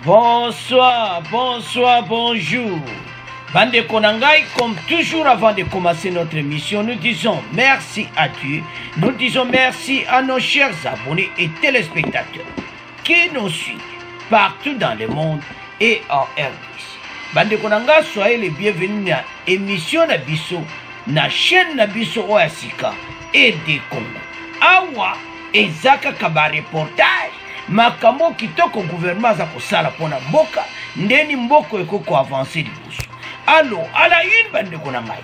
Bonsoir, bonsoir, bonjour. Bande Konangai, comme toujours avant de commencer notre émission, nous disons merci à Dieu. Nous disons merci à nos chers abonnés et téléspectateurs qui nous suivent partout dans le monde et en RDC. Bande Konanga, soyez les bienvenus à l'émission Nabiso, na chaîne Nabiso Oasika et des Congo. Awa, Ezaka Kaba reportage. Makambo kitoko gouvernement za kosala pona mboka ndeni mboko ekoko avancer liboso. Alors à la une bande konangai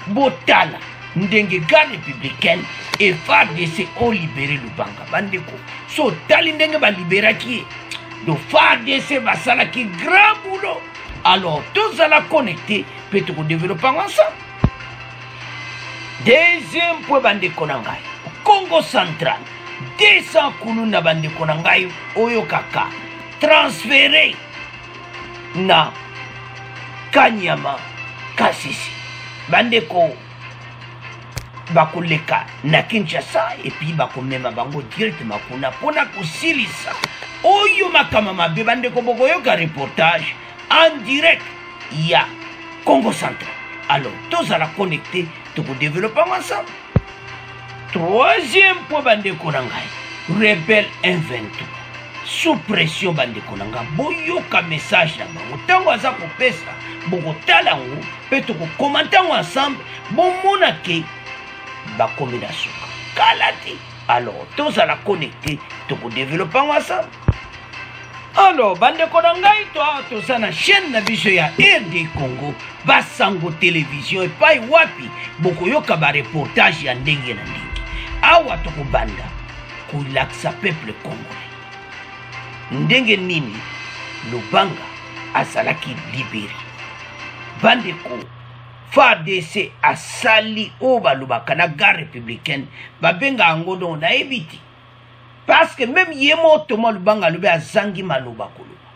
botala ndenge garde républicaine et FARDC ont libéré Lubanga bandeko so tali ndenge ba liberaki do FARDC basala ki grand boulot. Alors tous à la connecter peut ko développer ensemble. Deuxième point bande konangai Congo central 200 kulu na bandeko na ngai oyo kaka transféré na Kanyama Kasisi bandeko bakoleka na Kinshasa et puis bakomema bango directement kuna pona kosilisa oyo makama mabe bandeko bokoyoka reportage en direct ya Congo central. Alors tous à la connecter pour développer ensemble. Troisième point bande konangai rebelle M23 sous pression bande konanga boyoka message na bango tango aza kopesa bokotala ngo pe toko commenter ensemble bomona ke bakomi na suka kalati. Alors tous à la connecter toko développer ensemble. Alors bande konangai to sana chaîne na biso ya RD Congo basango télévision et pas wapi bokoyoka ba reportage ya ndenge na ndenge. Awa toko banda kulaksa peuple congolais ndenge nini Lubanga asalaki libéré bandeko FARDC asali o balubaka na garde républicaine babenga angodo na ebiti parce que même yemo Thomas Lubanga lobe azangi maloba koloba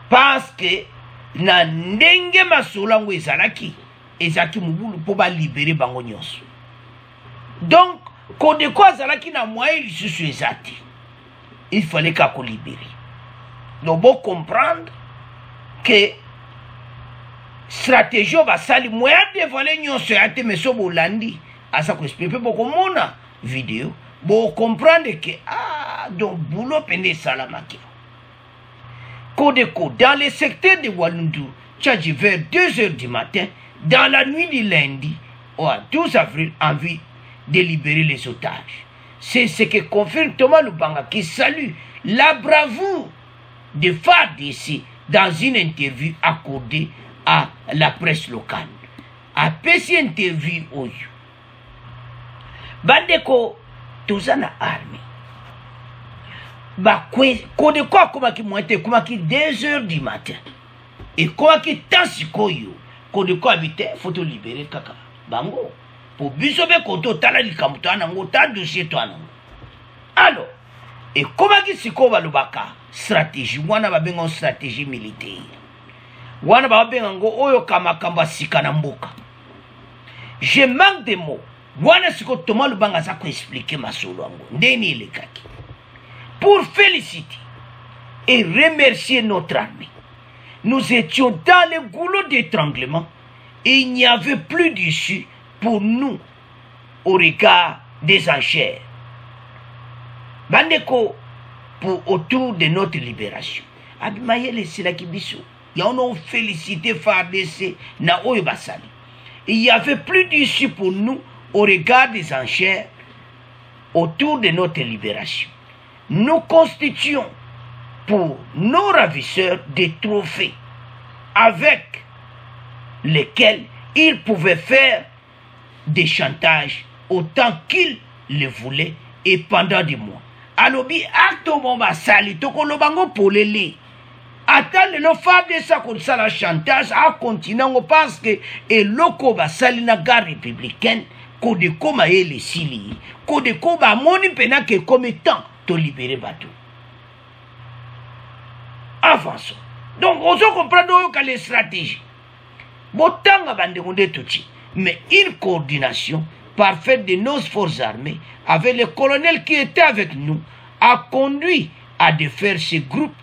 parce que na ndenge masolango ezalaki mubulu po ba libérer bango nyonso. Donc, quand de quoi zalaki na moyen lisusu ezati, il fallait qu'à libérer. Donc, bon comprendre que stratégie va sali moyen de voler nyonso yate meso bolandi asa ko expliquer beaucoup mona vidéo. Bon comprendre que donc boulot pende salamaki. Kodeko dans le secteur de Walundu, tchadji vers 2h du matin, dans la nuit du lundi au 12 avril en vue de libérer les otages. C'est ce que confirme Thomas Lubanga qui salue la bravoure de FARDC dans une interview accordée à la presse locale. Après cette interview, bandeko tozana armée. Kode quoi comme qui monte comme qui 2h du matin et comme qui tansikoyo kode quoi habiter faut te libérer kaka bango. Pour bisobe koto tala likamutana ngo ta dossier twana. Alors, et comment qui siko balubaka stratégie wana babenga stratégie militaire. Wana babenga ngo oyo kama kamba sika na mboka. Je manque de mots. Wana siko Thomas Lubanga za ko expliquer masolo ngo ndeni elekaki. Pour féliciter et remercier notre armée. Nous étions dans le goulot d'étranglement et il n'y avait plus d'issue pour nous au regard des enchères. Bandeko pour autour de notre libération. Abimayele Silaki Bissou. Il y en a félicité FARDC na oyo basali. Il y avait plus d'issue pour nous au regard des enchères autour de notre libération. Nous constituons pour nos ravisseurs des trophées avec lesquels ils pouvaient faire des chantages autant qu'ils le voulaient et pendant des mois. Alobi acto bomba sali toko lobango polele. Attends le fa de ça qu'on sala chantage à continuer parce que et loko ba sali na garde républicaine ko de koma ele sili ko de ko ba moni pena que comme temps to libérer bateau. Avançons. Donc on se comprend que les stratégies. Botanga bande monde touchi. Mais une coordination parfaite de nos forces armées avec le colonel qui était avec nous a conduit à défaire ces groupes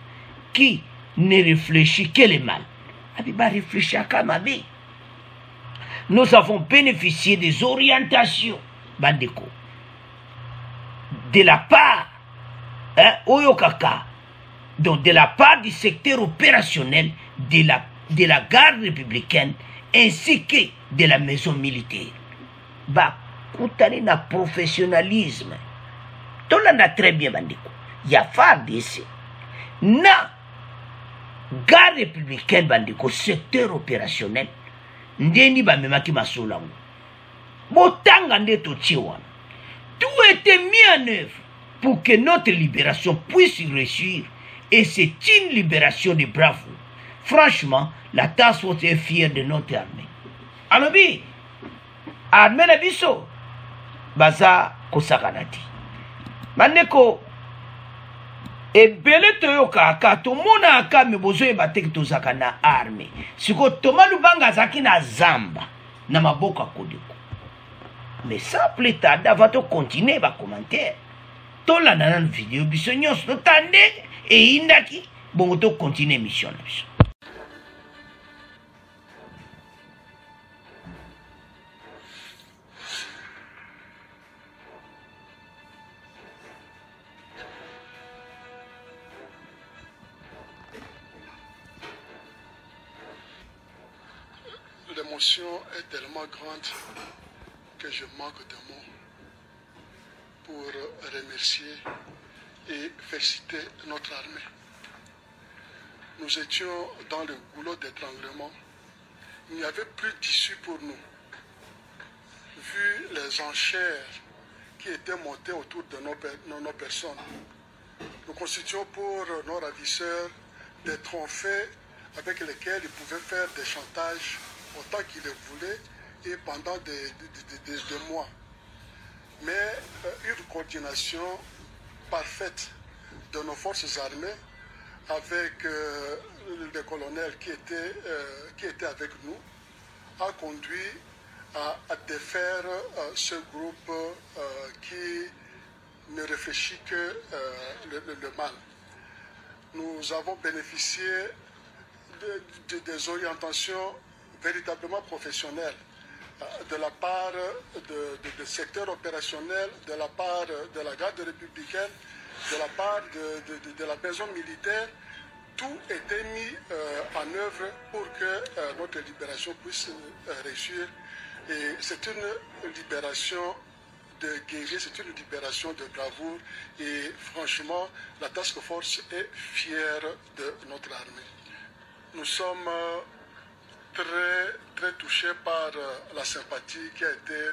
qui ne réfléchit que le mal. Abiba réfléchir à Mabe. Nous avons bénéficié des orientations, Bandeko, de la part, Oyokaka, donc de la part du secteur opérationnel de la garde républicaine ainsi que de la maison militaire. Bah, koutani na professionnalisme. Tout le monde a très bien Bandeko. Il y a FARDC. Na garde républicaine Bandeko, secteur opérationnel. Ndeni ba memaki masolango. Botanga ndeto chiwana. Tout était mis en œuvre pour que notre libération puisse réussir. Et c'est une libération de bravo. Franchement, la task force est fière de notre armée. Alobi, armée na biso, baza kosakanati. Maneko, ebele toyoka aka tomona aka mebozo ebateki tozaka na armée. Siko Thomas Lubanga zaki na zamba na maboka kodeko. Mais sans plus tarder, avant de continuer les commentaires, tout la nan vidéo biso nyos to tande et indaki bon to continuer mission biso. L'émotion est tellement grande que je manque de mots pour remercier et féliciter notre armée. Nous étions dans le goulot d'étranglement. Il n'y avait plus d'issue pour nous. Vu les enchères qui étaient montées autour de nos personnes, nous constituons pour nos ravisseurs des trophées avec lesquels ils pouvaient faire des chantages autant qu'ils le voulaient et pendant des mois. Mais une coordination parfaite de nos forces armées avec le colonel qui était avec nous a conduit à défaire ce groupe qui ne réfléchit que le mal. Nous avons bénéficié des orientations véritablement professionnelles de la part du secteur opérationnel, de la part de la garde républicaine, de la part de la maison militaire. Tout était mis en œuvre pour que notre libération puisse réussir. Et c'est une libération de guerrier, c'est une libération de bravoure. Et franchement, la task force est fière de notre armée. Nous sommes très touchés par la sympathie qui a été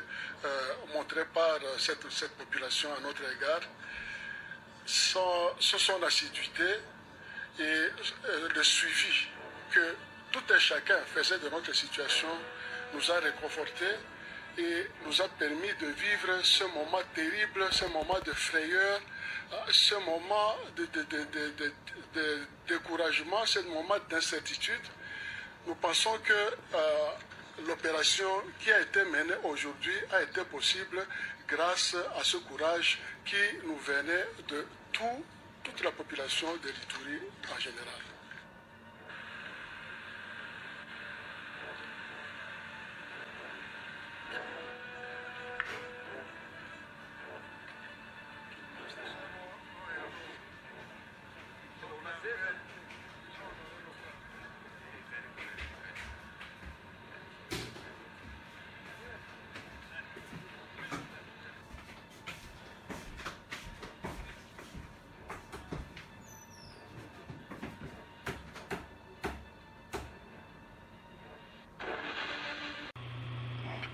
montrée par cette population à notre égard. Son assiduité et le suivi que tout un chacun faisait de notre situation nous a réconfortés et nous a permis de vivre ce moment terrible, ce moment de frayeur, ce moment de découragement, ce moment d'incertitude. Nous pensons que l'opération qui a été menée aujourd'hui a été possible grâce à ce courage qui nous venait de toute la population de l'Ituri en général.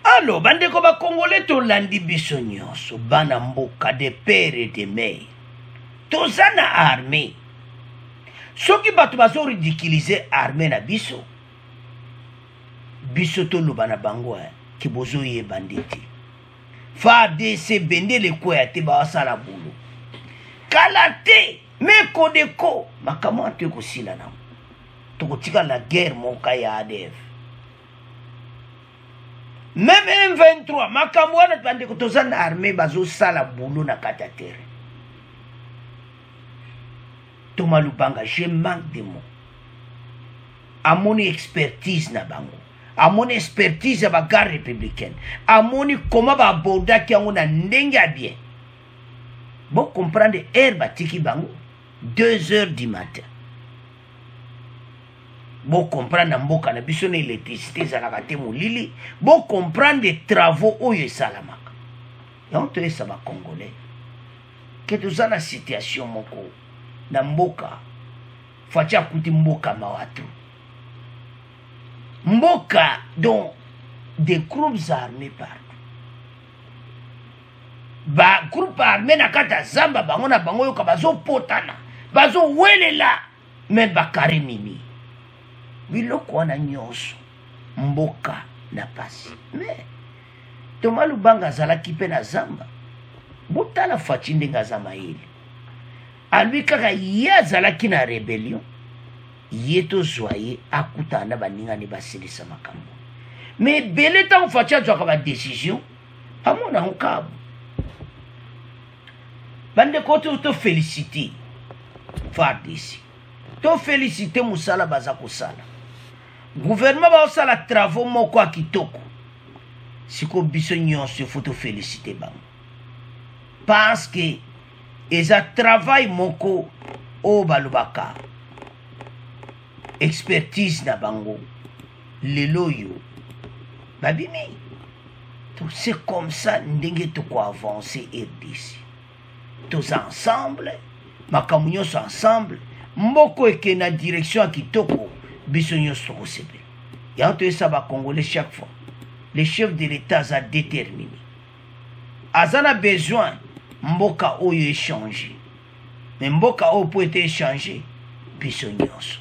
Alors, bandeko ba Congolais to landi biso nyonso, bana mboka de père et de mère. Toza na armée. Soki bato bazo ridiculiser armée na biso. Biso to lobana bango ki bozo ye banditi. FARDC bende le kwa te ba sala bulu. Kalate me kodeko makamo ante ko sila na. To tika la guerre moka ya ADF. Même M23, makambo wana tande ko toza na armée bazo sala boulot na kati ya terre. Thomas Lubanga, je manque de mots. À mon expertise na bango. À mon expertise à la garde républicaine. À mon comment va aborder qui a un ndenge bien. Bon comprendre herbe tiki bango 2 heures du matin. Bon comprendre mboka na biso na électricité za la kate molili. Bon comprendre des travaux oyo salamaka. Donc tu es ça va congolais. Que tu as la situation moko na mboka. Fatia kuti mboka mawatu. Mboka dont des groupes armés partout. Ba groupe armé na kata zamba bango na bango yoka bazo potana. Bazo welela. Men bakare mini. Biloko wana nyonso. Mboka na pasi. Mais Thomas Lubanga azalaki pe na zamba. Botala faci ndenge aza mayele. Alui kaka ye azalaki na rébellion. Ye tozwa ye akutana baningani basilisa makambo. Mais bele tango faci azwaka ba décision. Amona nkabu. Bande koto to féliciter. FARDC. To féliciter musala baza kosala. Gouvernement ba osala travaux moko a kitoko. Siko biso nyonso faut féliciter bango. Parce que eza travail moko o balubaka. Expertise na bango. Lelo yo. Babimi. C'est comme ça ndenge to ko avancer RDC. Tous ensemble, makamunyo sont ensemble, mboko eke na direction à kitoko, bisonyo soko sebe. Yanto esa ba Congolais chaque fois. Le chef de l'État a déterminé. Azana besoin, mboka oyo échanger. Mais mboka oyo peut être échangé, bisonyo so.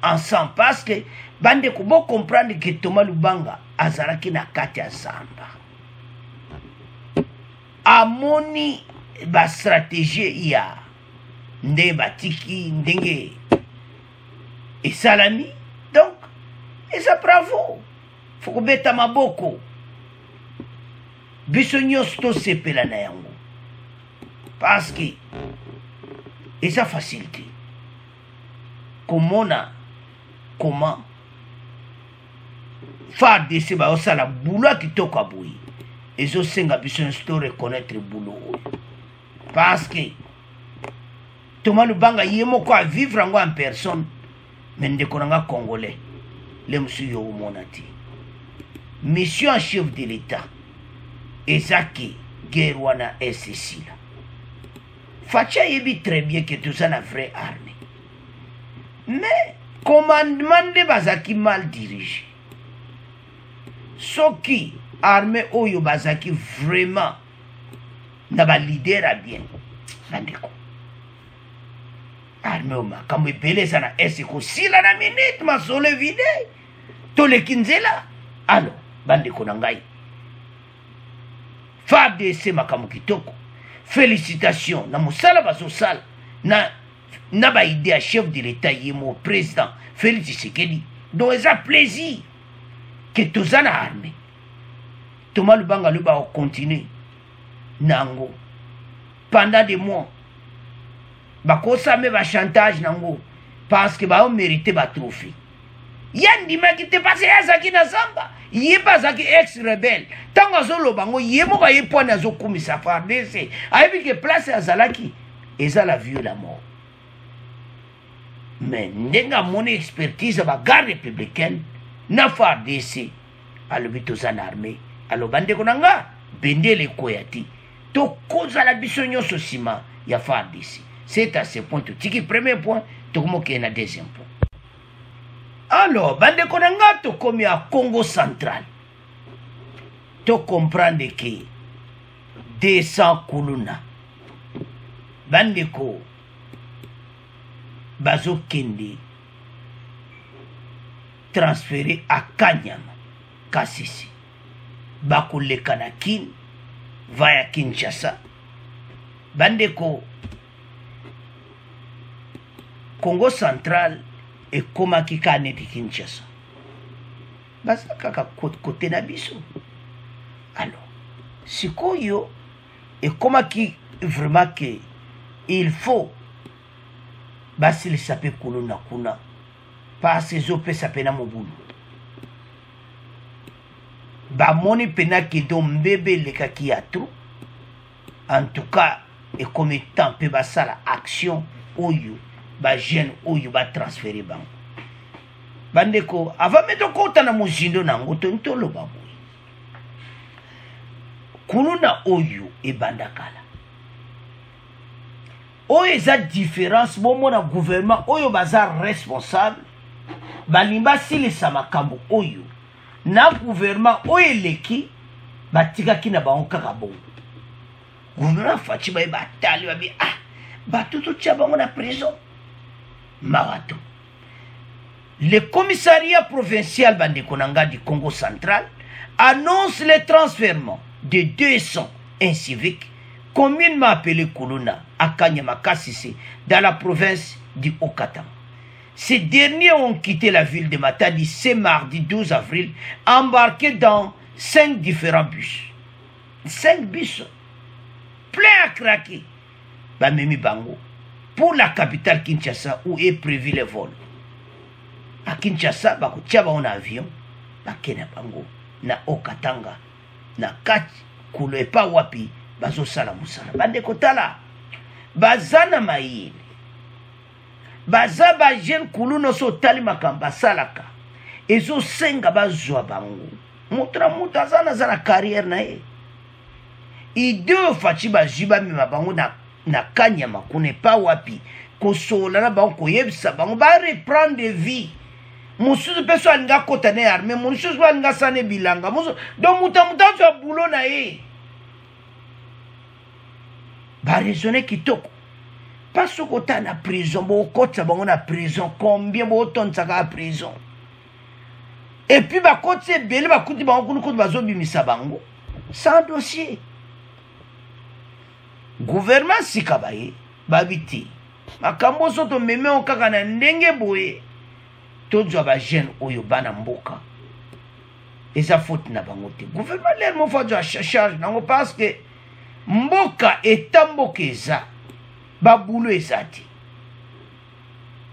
Ensemble, parce que, bande kubo comprendre que Thomas Lubanga, azaraki na kati ya zamba. Amoni, ba stratégie ya nde batiki ndenge et salami donc et ça bravo faut que beta maboko biso nyonso to sepela na yango parce que et ça facilité comment FARDC ba osala boulot kitoko aboyi ezo senga biso nyonso reconnaître boulot. Parce que Thomas Lubanga yemoko a vivre en personne, mais ndekonanga congolais, le monsieur yo monati. Mission en chef de l'État, ezaki guerre wana SSI là. Facha yebi très bien que tout ça na vraie armée. Mais commandement de bazaki mal dirigé. Soki armée oyo bazaki vraiment na ba leader a bien bandeko armée oma comme belé ça na esiko sila na minute ma sole vide to le kinzela alors bandeko na ngai FARDC makamu kitoko félicitations na musala bazo sala na ba idée à chef de l'État yemo président Félix Tshisekedi donc ça plaisir que tous en armée Thomas Lubanga lui va continuer nango pendant des mois bakosa me ba chantage nango parce que ba mérité ba trophée yandi maki te passé azaki na zamba yé bazaki ex rebelle tango azolo bango yé mo ba yé pona zo kumisa FARDC ayebi que place azalaki eza la vie la mort mais ndenga mon expertise ba garde républicaine na FARDC alobi en armée alo bande konanga bendele koyati to koza la biso nyonso sima ya FARDC. C'est à ce point tout tiki premier point to komoke na deuxième point. Alors bande konanga to komi à Congo central. To comprendre que 200 kuluna bande ko bazo kende transféré à Kanyama Kasisi bakoleka na kin via Kinshasa bandeko Congo central ekomaki ka neti Kinshasa baza kaka côté na biso alors sikoyo ekomaki vraiment que il faut basilisa mpe kuluna kuna pasi ezopesa pena mobulu bamoni pena kedo mbebe elekaki ya tro en tout cas ekomi temps mpe basala action oyo bajeune oyo batransfere bango bandeko avant me tokota na mozindo nango toloba boye kuluna oyo ebanda kala oyo eza différence bomona gouvernement oyo baza responsable balimba silisa makambo oyo na gouvernement oyo eleki batikaki na bango kaka bongo gouvernement faci baye batali babi bato totia bango na prison marato. Le commissariat provincial Bandekonanga du Congo central annonce le transfèrement de 200 inciviques communément appelés Kuluna à Kanyamakasisi dans la province du Haut-Katanga. Ces derniers ont quitté la ville de Matadi ce mardi 12 avril embarqués dans 5 différents bus. 5 bus pleins à craquer. Bamemi Bango pour la capitale Kinshasa où est prévu le vol. À Kinshasa, bakotia ba on avion, bakena bango na Haut-Katanga, na kati kulo epa wapi bazo sala musala. Bande kotala bazana mayele. Baza ba jeune kulu no so tali makamba salaka. Ezo senga bazwa bango. Mutra mutazana zana carrière na ye. Ideo fachi bajiba mi mabango na kanya makune pa wapi kosola na bango koyebisa bango ba reprendre vie. Mususu peso alinga kota ne arme, mususu alinga sane bilanga. Donc muta zwa boulot na ye. Ba raisonner kitoko. Parce que na prison, bo kota bango na prison, combien bo tonsa ka prison. Et puis ba kota bele ba kuti bango kunu kuti bazo bimisa bango. Sans dossier. Gouvernement sikabaye babiti. Makambo soto meme on kaka na ndenge boye. Tozo ba jeune oyo bana mboka. Eza faute na bango te. Gouvernement l'air mo fa jo charge nango parce que mboka etamboka eza babulo ezati.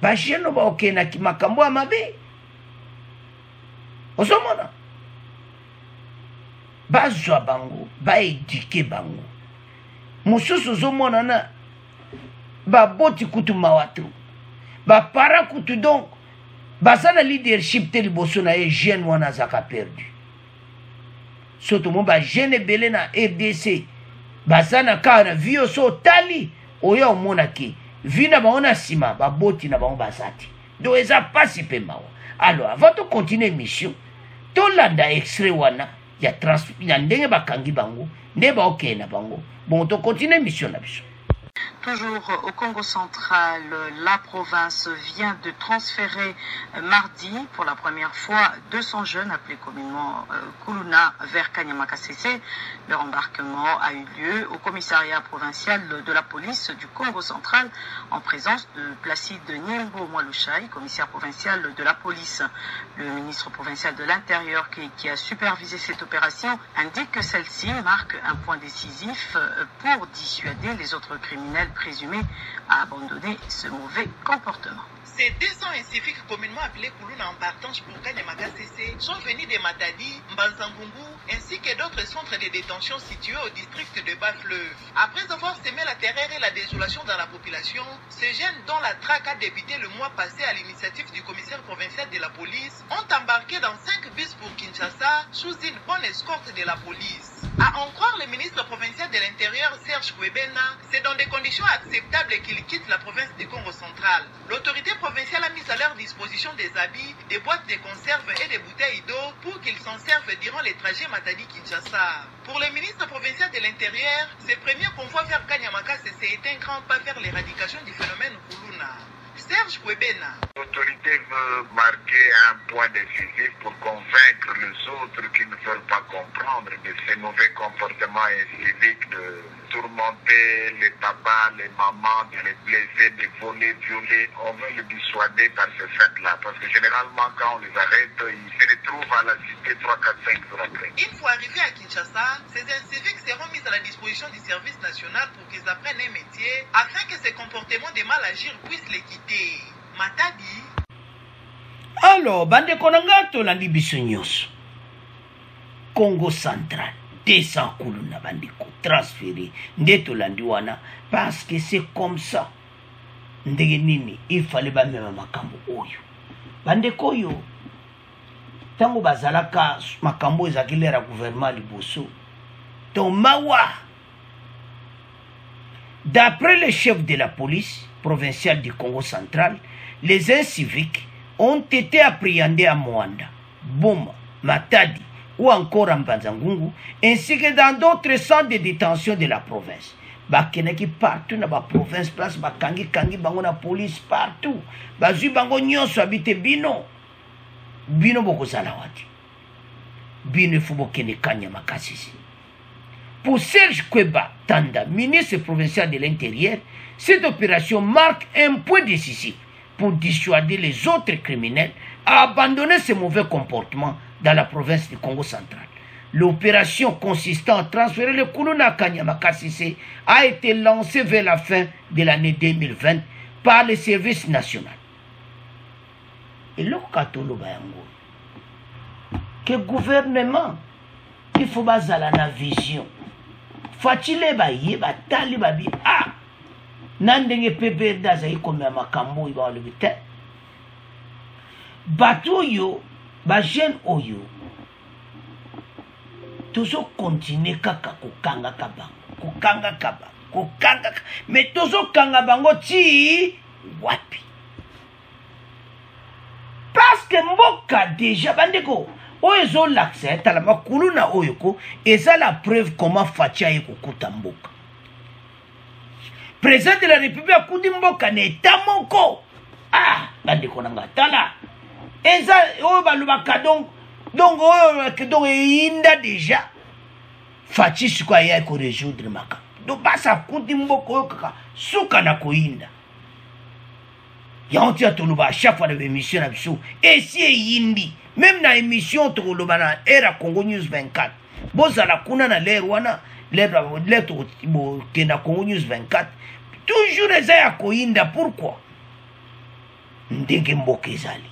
Ba jeune ba okena ki makambo amabe. Osomona. Bazwa bango, ba éduquer bango. Mususu zomona na ba boti kutu mawatu. Ba para kutu donc bazana leadership te liboso na ye jeune wana zaka perdu. Soto mo ba jeune belé na RDC bazana kana vio so tali oya omona ki vina baona sima ba boti na bango bazati. Do eza pasi pe mawa. Alors avant de continuer mission, to landa extrait wana ya ya ndenge bakangi bango, nde ba okena bango. Bon, to continuer mission na biso. Toujours au Congo central, la province vient de transférer mardi pour la première fois 200 jeunes appelés communément Kuluna vers Kanyamakasese. Leur embarquement a eu lieu au commissariat provincial de la police du Congo central en présence de Placide Nyembo Mwalushai, commissaire provincial de la police. Le ministre provincial de l'Intérieur qui a supervisé cette opération indique que celle-ci marque un point décisif pour dissuader les autres criminels présumés à abandonner ce mauvais comportement. Ces 200 inciviques communément appelés Kuluna en partance pour Kanyamakasese sont venus de Matadi, Mbanzangungu ainsi que d'autres centres de détention situés au district de Bas-Fleuve. Après avoir semé la terreur et la désolation dans la population, ces jeunes dont la traque a débuté le mois passé à l'initiative du commissaire provincial de la police ont embarqué dans 5 bus pour Kinshasa sous une bonne escorte de la police. À en croire le ministre provincial de l'Intérieur Serge Kwebena, c'est dans des conditions acceptables qu'ils quittent la province du Congo central. L'autorité provinciale a mis à leur disposition des habits, des boîtes de conserve et des bouteilles d'eau pour qu'ils s'en servent durant les trajets Matadi-Kinshasa. Pour le ministre provincial de l'Intérieur, ce premier convoi vers Kanyamakasese est un grand pas vers l'éradication du phénomène Kuluna. Serge Serge Kwebena. L'autorité veut marquer un point décisif pour convaincre les autres qui ne veulent pas comprendre de ces mauvais comportements civiques de tourmenter les papas, les mamans, de les blesser, de voler, violer. On veut les dissuader par ce fait-là. Parce que généralement, quand on les arrête, ils se retrouvent à la cité 3, 4, 5 jours après. Une fois arrivés à Kinshasa, ces inciviques seront mis à la disposition du service national pour qu'ils apprennent un métier afin que ces comportements de mal agir puissent les quitter. Matadi. Alors, bande konanga tolandi biso nyonso. Congo central. 200 kuluna bandiko transféré nde tolandi wana parce que c'est comme ça. Ndenge nini il fallait ba mema makambo oyo. Bandeko oyo tango bazalaka makambo ezakilera gouvernement liboso. Tomawa. D'après le chef de la police provinciale du Congo central, les inciviques ont été appréhendés à Moanda, Boma, Matadi ou encore en Banzangungu, ainsi que dans d'autres centres de détention de la province. Bakenaki partout dans la province, place Bakangi, Kangi, bango na police partout. Bazui bango nyonso habite bino. Bino boko salawati. Bino fubo kene kanya makasisi. Pour Serge Kweba Tanda, ministre provincial de l'Intérieur, cette opération marque un point décisif pour dissuader les autres criminels à abandonner ces mauvais comportements dans la province du Congo central. L'opération consistant à transférer le Kuluna Kanyamakasise a été lancée vers la fin de l'année 2020 par le service national. Et le que le gouvernement, il faut baser la vision. Fatile ba yeba tali ba bi nandenge pepe daza ikomi ya makambo iba walubite batu yo ba jeune oyo tozo continue kaka kokanga mais tozo kanga bango ti wapi parce que mboka déjà bandeko oyo l'accès tala makulu na oyoko eza la preuve comment Fatia ekokuta mboka. Président de la République akudi mboka na eta moko. Bandeko nanga tala. Eza oyo balubaka donc oyo inda déjà. Fatia siko ya ko résoudre maka. Donc basa kudi mboka oyo kaka suka na koinda. Yanti atoluba à chaque fois de l'émission na biso. Et si yindi même dans l'émission Tolobana Era Congo News 24, bozala kuna na l'air wana l'air kena Congo News 24 toujours ezaya koinda. Pourquoi? Ndenge mboka ezali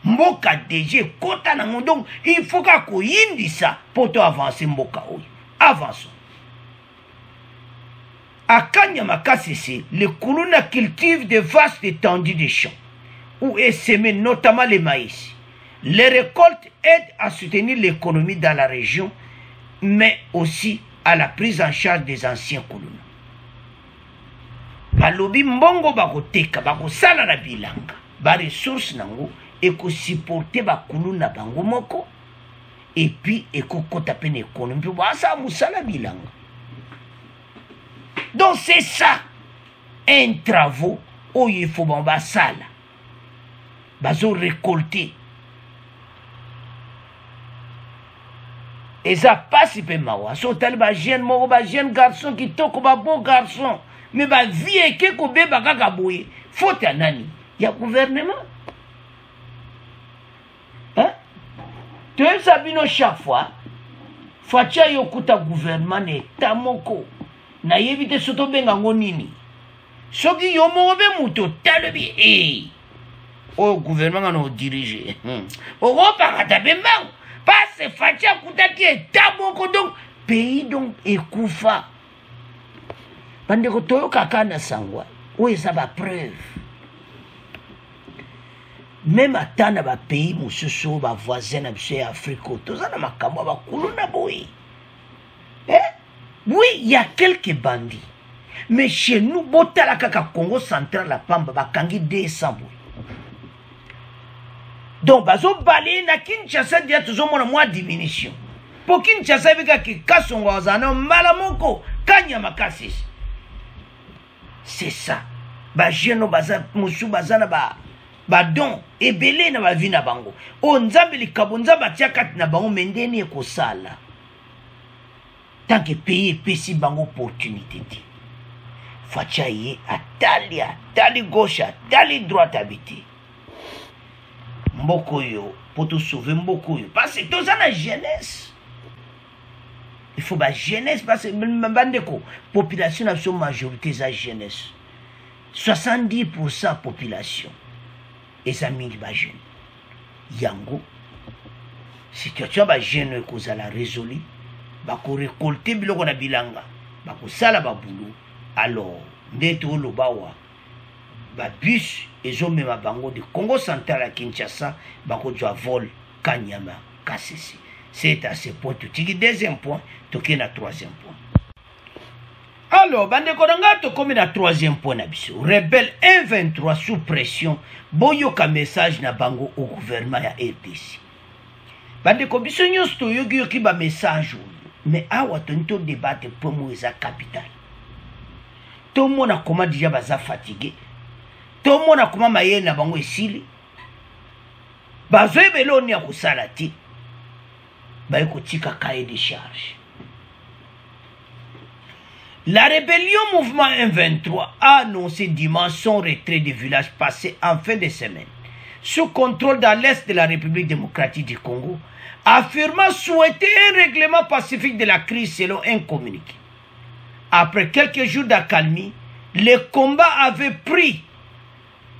mboka déjà kota na donc il faut ka koindi ça pour to avancer mboka oyo. Avançons. À Kanyamakasese, le Kuluna cultive de vastes étendues de champs où est semé notamment les maïs. Les récoltes aident à soutenir l'économie dans la région, mais aussi à la prise en charge des anciens Kuluna. Balobi mbongo bakoteka bakosala na bilanga ba ressources nango eko supporter ba Kuluna bango moko et puis eko kota pene économie ba sa musala bilanga. Donc c'est ça un travaux où il faut bamba sala bazo récolter. Et ça passe peu mawa. So tali ba jeune garçon qui toko ba beau garçon. Mais ba vie ke ko be ba kaka boye. Faute ya nani? Ya gouvernement. Hein? Tu es sabino chaque fois. Fatia yokuta gouvernement ne tamoko. Na yebite soto benga ngonini. Soki yomo be muto talobi au gouvernement no diriger. Europa kata bemba. Parce que Fatia Koutaki est taboko donc pays donc ekoufa. Bandeko toyo kakana sangwa. Où est ça ba preuve? Même à tana ba pays mususu ba voisin na biso ya Afrique tozana makambo ba kuluna boy. Oui, il y a quelques bandits. Mais chez nous botala kaka Congo central la pamba ba kangi 200 boy. Donc, bazo balé na Kinshasa dia toujours mon mois diminution. Pour Kinshasa bika ki kasongo azana malamoko Kanyamakasese. C'est ça. ba jeune baza musu baza na ba don ebele na ba vie na bango o nzambe likabo nzamba tia kati na bango mendeni ekosala tant que pays epesi bango opportunité te fatia ye atali gauche atali droite habité mboko yo pour te sauver mboko yo parce que toza na jeunesse il faut ba jeunesse parce que bandeko population na so majorité za jeunesse 70% population eza mingi ba jeune yango situation ba jeune ekozala résolu bako récolter biloko na bilanga bako sala ba boulot alors ndete oloba wa ba bus ezomema bango de Congo central à Kinshasa bako jwa vol Kanyama Kasese. C'est à ce point tu tiki deuxième point toke na troisième point. Alors bande konanga to comme na troisième point na biso rebelle M23 sous pression boyoka message na bango au gouvernement ya RDC. Bande ko biso nyonso to yoki ba message mais awa tonto débattre pour moi eza capital. Tout le monde a comment déjà baza fatigué. Tout le monde a comment maye na bango esili. Bazoe beloni ya kusala ti. Ba yeko tika cahier de charge. La rébellion mouvement M23 a annoncé dimanche son retrait du village passé en fin de semaine, sous contrôle dans l'est de la République démocratique du Congo, affirmant souhaiter un règlement pacifique de la crise selon un communiqué. Après quelques jours d'accalmie, les combats avaient pris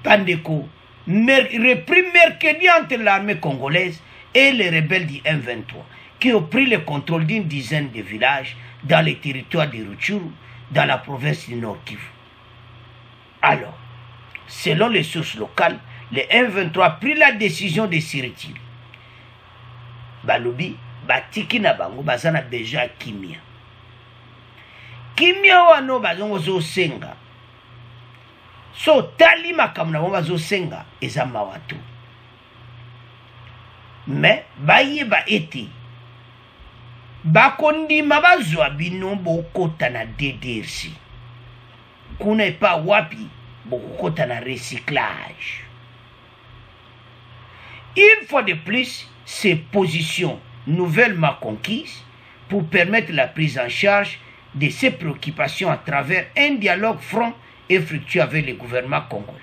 Pandeko, repris mercredi entre l'armée congolaise et les rebelles du M23, qui ont pris le contrôle d'une dizaine de villages dans les territoires de Rutshuru, dans la province du Nord Kivu. Alors, selon les sources locales, le M23 a pris la décision de se retirer. Balobi, batiki na bango, bazana déjà kimia. Kimia wano bazongo zo senga. So tali makamu na bazo senga eza mawatu. Mais baye ba eti bakondima bazwa bino bokota na DDRC. Kuna pa wapi bokota na recyclage. Une fois de plus, ces positions nouvellement conquises pour permettre la prise en charge de ces préoccupations à travers un dialogue franc et fructueux avec le gouvernement congolais,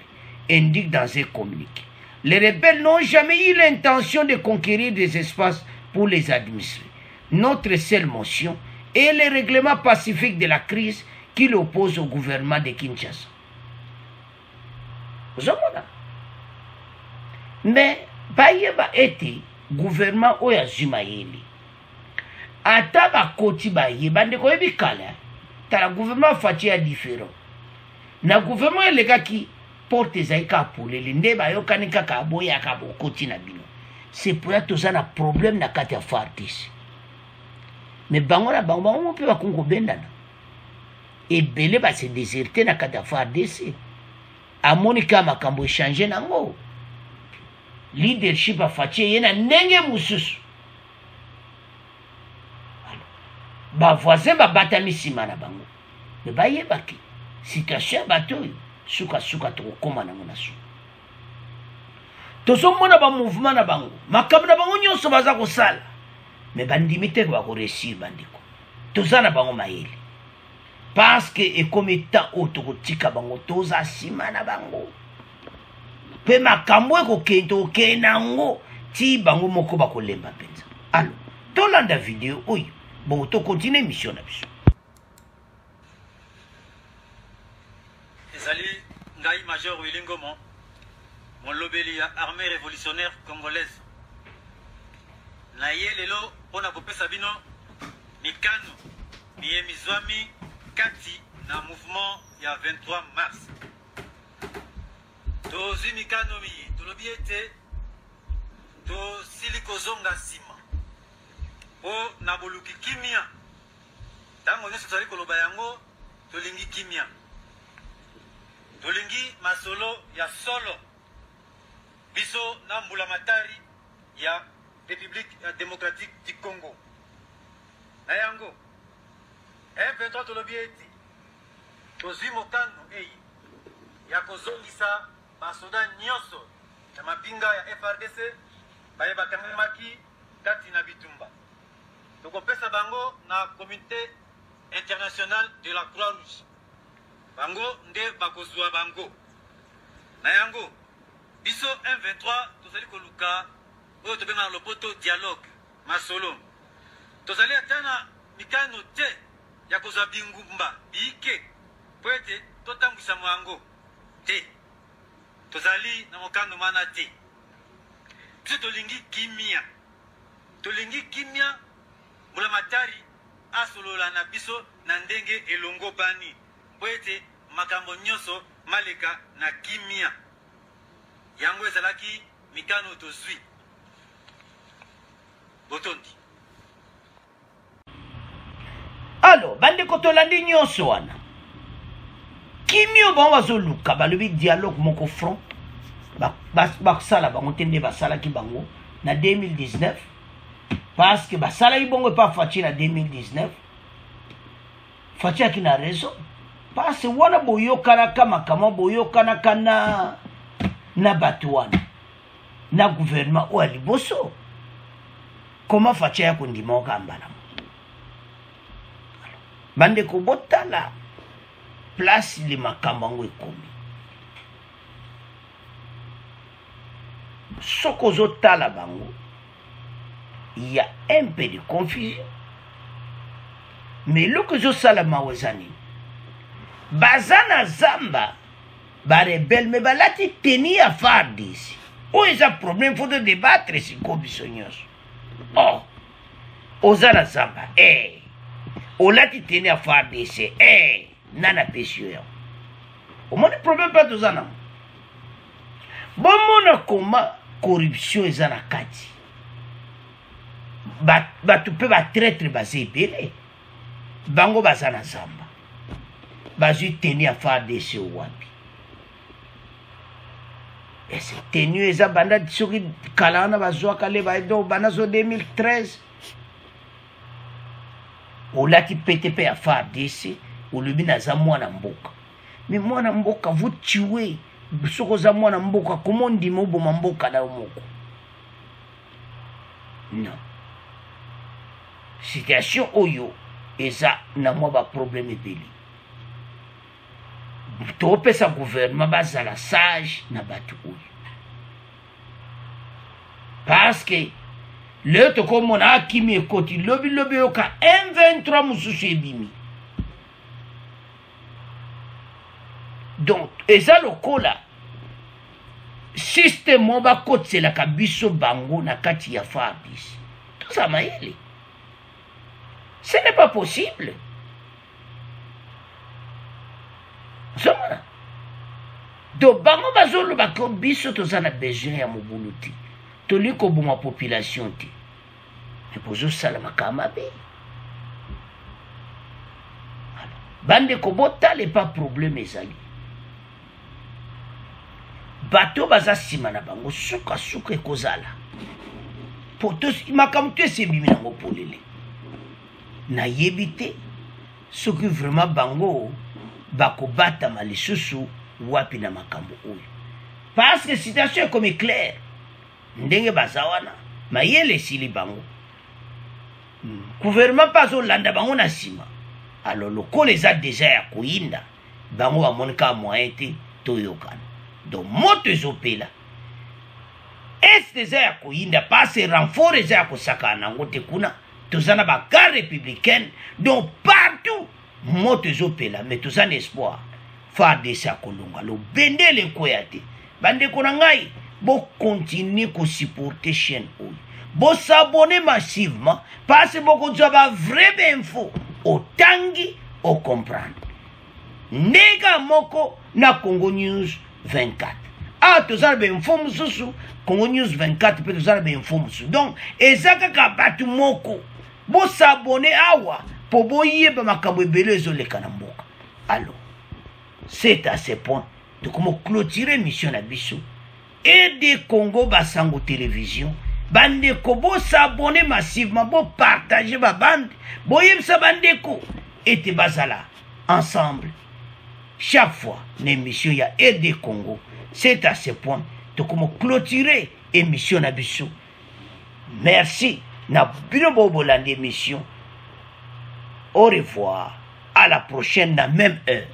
indique dans un communiqué. Les rebelles n'ont jamais eu l'intention de conquérir des espaces pour les administrer. Notre seule motion est le règlement pacifique de la crise qui l'oppose au gouvernement de Kinshasa. Vous avez mais bayeba ete gouvernement oya Zumayeli ata bakoti bayeba ndeko yebikala tala gouvernement fati ya différent na gouvernement elegaki porte zaika polele nde bayokani kaka aboya ka bokoti na bino c'est pour ça na problème na kati ya FARDC mais bango na bango mo pe bakongo bendana ebele ba se déserter na kati ya FARDC amoni kama makambo échanger nango leadership afatie yena ndenge mususu ba voisin ba batami sima na bango me ba yebaki situation bato suka to koma na monasu to so mona ba mouvement na bango makambo na bango nyonso baza ko sala me bandimite ba ko réussir bandiko to zana bango mayele parce que e comme temps auto ko tika bango to za sima na bango pe makambo eko kento kenango ti bango moko bakolemba penza. Alors, tolanda vidéo oyo bon to continue mission na biso. Ezali ngai major Wilingomo mon lobeli ya armée révolutionnaire congolaise. Na ye lelo pona kopesa bino mikano miye mizwami kati na mouvement ya 23 mars. Tozi mikano mi tolobi ete to siliko zonga sima o na boluki kimia tango nyonso tozali koloba yango tolingi kimia tolingi masolo ya solo biso na mbula matari ya République démocratique du Congo na yango M23 tolobi ete tozi mokano eyi ya kozongisa basoda nyonso ya mapinga ya FRDC baye bakangamaki kati na bitumba. Tokopesa bango na communauté internationale de la Croix-Rouge. Bango nde bakozwa bango. Na yango biso M23 tozali koluka oyo tobenga na lopoto dialogue masolo. Tozali atana mikano te ya kozwa bingumba biike po ete totambwisa mwango te. Tozali na mokano mana te. Biso tolingi kimia. Tolingi kimia Mbulamatari asolola na biso na ndenge elongo bani po ete makambo nyonso maleka na kimia. Yango ezalaki mikano tozwi botondi. Alors bandeko tolandi nyonso wana kimio bango bazoluka balobi dialogue moko front basala bango te nde basalaki bango na 2019 parce que basalaki bongo epa Faci na 2019 Faci aki na raison parce que wana boyokanaka makambo boyokanaka na bato wana na gouvernement oyo liboso comment Faci ya kondima okambala bandeko botala place le makambo yango ekomi soko ozotala bango il y a un peu de confusion mais loko ezosala mawa eza nini baza na zamba barebele me balati teni ya FARDC oyo eza problème faut de débattre siko biso nyonso oh oza na zamba olati teni ya FARDC nana apesi yo yango omoni problème mpe toza nango bomona koma corruption eza na kati bato mpe batraître baza ebele bango baza na zamba bazwi teni ya FARDC wapi ese teni eza banda soki kala wana bazwaka le baedo banda zo 2013 olati pete mpe ya FARDC olobi naza mwana mboka me mwana mboka vous tuez soki oza mwana mboka komo ndima oboma mboka na yo moko non situation oyo eza na mwa baproblème ebele topesa gouvernement bazala sage na bato oyo parce que leo tokomona akimi ekoti lobi yoka M23 mosusu ebimi donc eza lokola système oyo bakotiselaka biso bango na kati ya FARDC toza mayele ce n'est pas possible zomona donc bango bazolobaka biso toza na besoin ya mobulu te toli koboma population te me bozosala makambo mabe bandeko botala epa problème ezali bato baza nsima na bango sukasuka ekozala makambo to esebimi nango polele nayebi te soki vraiment bango bakobatama lisusu wapi na makambo oyo parce que situation ekomi claire ndenge baza wana mayele esili bango gouvernement mpe azolanda bango na nsima alors lokola eza deja ya koyinda bango bamonika moyen te toyokana donc moto ezopela este eza ya koyinda pase renfort eza ya kosakana nango te kuna toza na bagarde républicaine donc partout moto ezopela mais toza na espoir FARDC akolonga lobendele ekoya te bandeko na ngai bokontinue kosupporte chaîne oyo bosabone massivement parce bokozwa bavrai bainfo otangi ocomprendre ndenge moko na Congo News 24 toza na bainfo mosusu Congo News 24 mpe toza na bainfo mosusu donc eza kaka bato moko bosabone awa po boyeba makambo ebele ezoleka na mboka alors c'est à ce point tokoma clôturer mission na biso et Congo Basango Télévision bandeko bosabone massivement bopartage babande boyebisa bandeko ete bazala ensemble chaque fois l'émission il y a RD Congo. C'est à ce point de comment clôturer l'émission Nabiso. Merci. Na bino bobo l'émission. Au revoir. À la prochaine, la même heure.